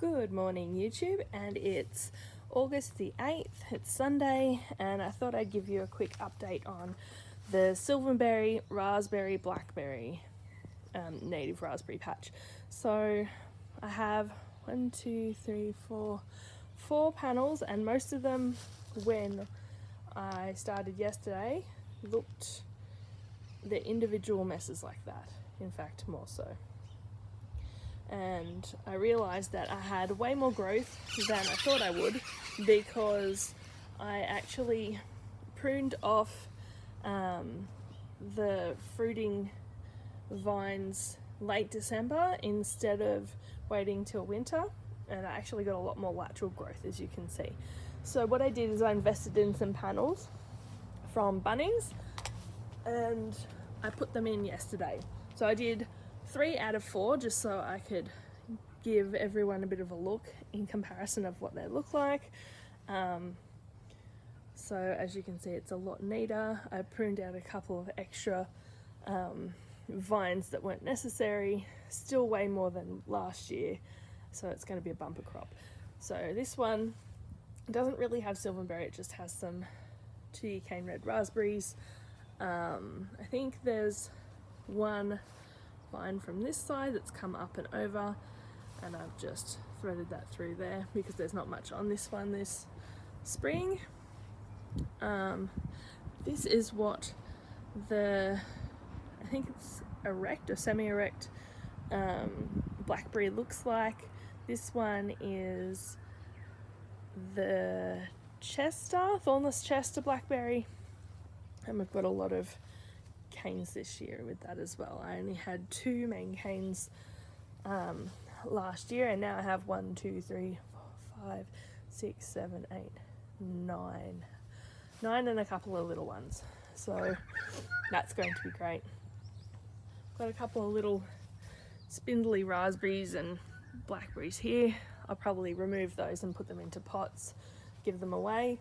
Good morning, YouTube, and it's August the 8th, it's Sunday, and I thought I'd give you a quick update on the silverberry, raspberry, blackberry native raspberry patch. So I have four panels, and most of them, when I started yesterday, looked the individual messes like that, in fact more so. And I realised that I had way more growth than I thought I would, because I actually pruned off the fruiting vines late December instead of waiting till winter, and I actually got a lot more lateral growth, as you can see. So what I did is I invested in some panels from Bunnings and I put them in yesterday. So I did 3 out of 4 just so I could give everyone a bit of a look in comparison of what they look like. So as you can see, it's a lot neater. I pruned out a couple of extra vines that weren't necessary, still way more than last year, so it's going to be a bumper crop. So this one doesn't really have silverberry, it just has some 2-year cane red raspberries. I think there's one vine from this side that's come up and over, and I've just threaded that through there because there's not much on this one this spring. This is what I think it's erect or semi-erect blackberry looks like. This one is the thornless Chester blackberry, and we've got a lot of canes this year with that as well. I only had 2 main canes last year, and now I have 1, 2, 3, 4, 5, 6, 7, 8, 9 and a couple of little ones, so that's going to be great. Got a couple of little spindly raspberries and blackberries here. I'll probably remove those and put them into pots, give them away.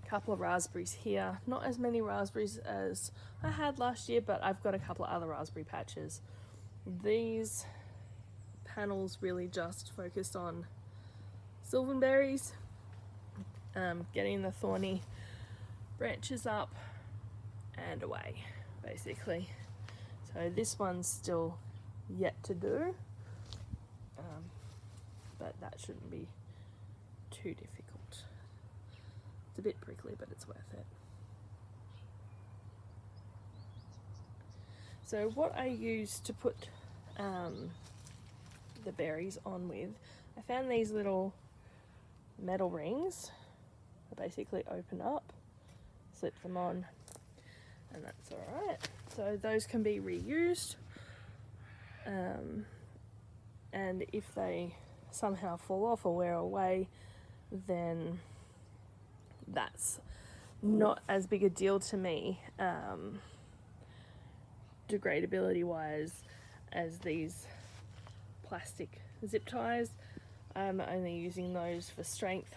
Couple of raspberries here, not as many raspberries as I had last year, but I've got a couple of other raspberry patches. These panels really just focused on silverberries, getting the thorny branches up and away, basically. So this one's still yet to do, but that shouldn't be too difficult. It's a bit prickly, but it's worth it. So what I used to put the berries on with, I found these little metal rings that basically open up, slip them on, and that's alright. So those can be reused, and if they somehow fall off or wear away, then that's not as big a deal to me, degradability wise, as these plastic zip ties. I'm only using those for strength,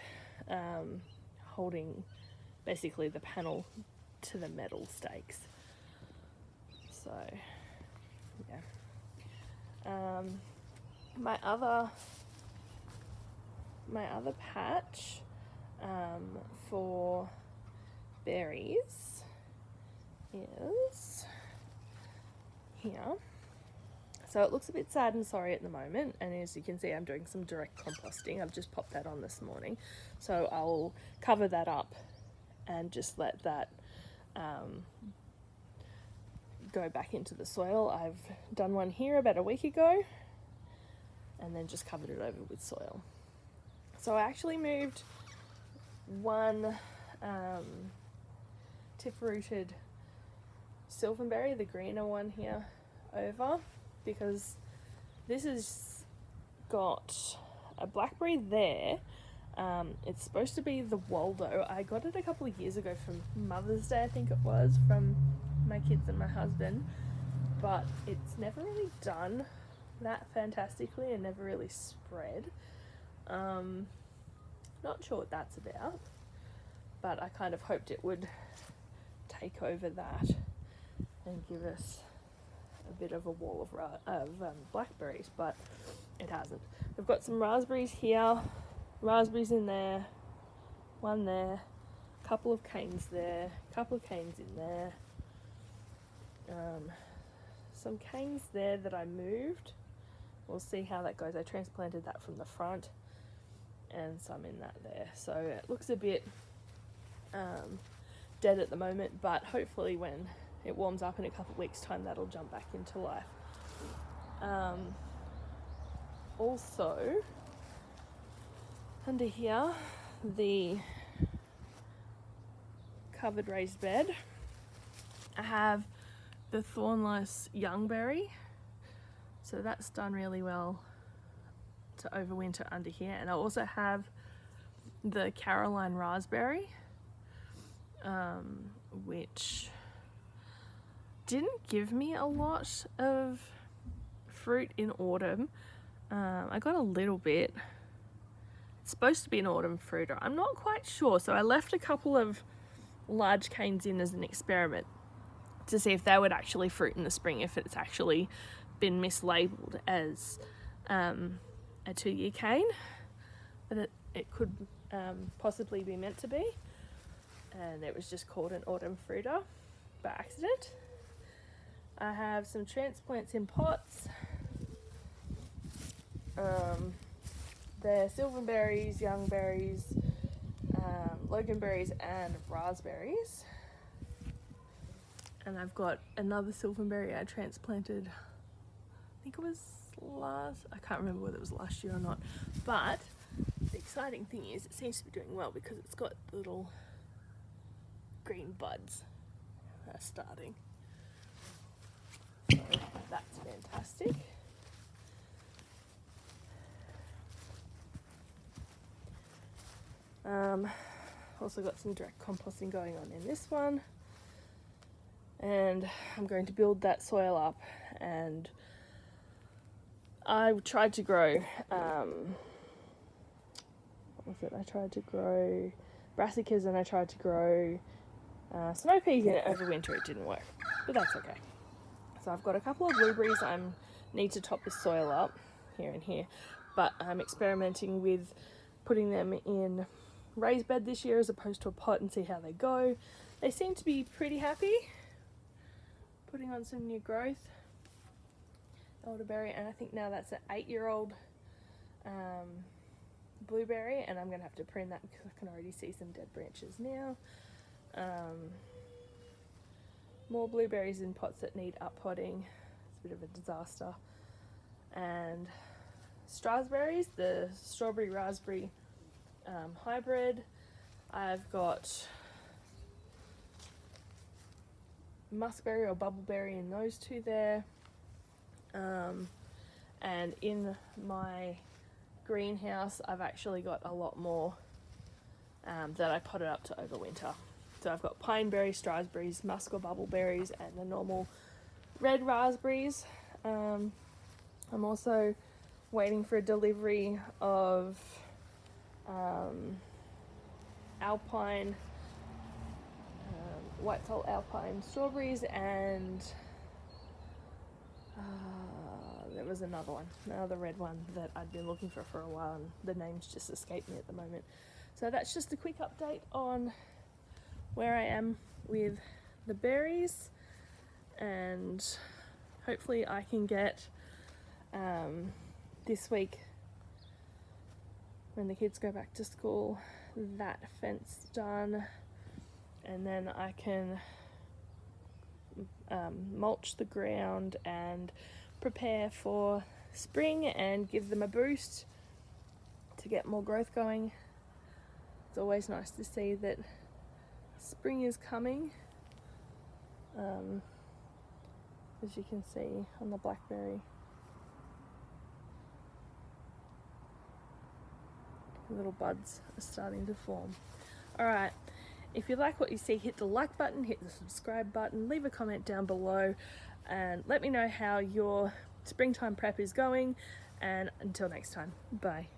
holding basically the panel to the metal stakes. So yeah, my other patch for berries is here. So it looks a bit sad and sorry at the moment, and as you can see, I'm doing some direct composting. I've just popped that on this morning, so I'll cover that up and just let that go back into the soil. I've done one here about a week ago and then just covered it over with soil. So I actually moved one tip-rooted silverberry, the greener one here, over, because this has got a blackberry there. It's supposed to be the Waldo. I got it a couple of years ago for Mother's Day, I think it was, from my kids and my husband, but it's never really done that fantastically and never really spread. Not sure what that's about, but I kind of hoped it would take over that and give us a bit of a wall of blackberries, but it hasn't. We've got some raspberries here, raspberries in there, one there, couple of canes there, couple of canes in there, some canes there that I moved. We'll see how that goes. I transplanted that from the front, and some in that there. So it looks a bit dead at the moment, but hopefully when it warms up in a couple of weeks' time, that'll jump back into life. Also, under here, the covered raised bed, I have the thornless youngberry, so that's done really well to overwinter under here. And I also have the Caroline raspberry, which didn't give me a lot of fruit in autumn. I got a little bit. It's supposed to be an autumn fruiter. I'm not quite sure, so I left a couple of large canes in as an experiment to see if they would actually fruit in the spring, if it's actually been mislabeled as a 2-year cane, but it could possibly be meant to be, and it was just called an autumn fruiter by accident. I have some transplants in pots. They're silverberries, youngberries, loganberries, and raspberries. And I've got another silverberry I transplanted, I think it was I can't remember whether it was last year or not, but the exciting thing is it seems to be doing well because it's got little green buds that are starting. So that's fantastic. Also got some direct composting going on in this one, and I'm going to build that soil up. And I tried to grow I tried to grow brassicas, and I tried to grow snow peas in it over winter. It didn't work, but that's okay. So I've got a couple of blueberries. I need to top this soil up here and here, but I'm experimenting with putting them in raised bed this year as opposed to a pot and see how they go. They seem to be pretty happy putting on some new growth. Elderberry, and I think now that's an 8-year-old blueberry, and I'm going to have to prune that because I can already see some dead branches now. More blueberries in pots that need uppotting. It's a bit of a disaster. And strawberries, the strawberry raspberry hybrid. I've got muskberry or bubbleberry in those two there. And in my greenhouse, I've actually got a lot more that I potted up to overwinter. So I've got pineberry, strawberries, musk or bubbleberries, and the normal red raspberries. I'm also waiting for a delivery of alpine, white salt alpine strawberries, and there was another red one that I'd been looking for a while, and the names just escape me at the moment. So that's just a quick update on where I am with the berries, and hopefully I can get this week, when the kids go back to school, that fence done, and then I can mulch the ground and prepare for spring and give them a boost to get more growth going. It's always nice to see that spring is coming, as you can see on the blackberry. Little buds are starting to form. Alright, if you like what you see, hit the like button, hit the subscribe button, leave a comment down below, and let me know how your springtime prep is going. And until next time, bye.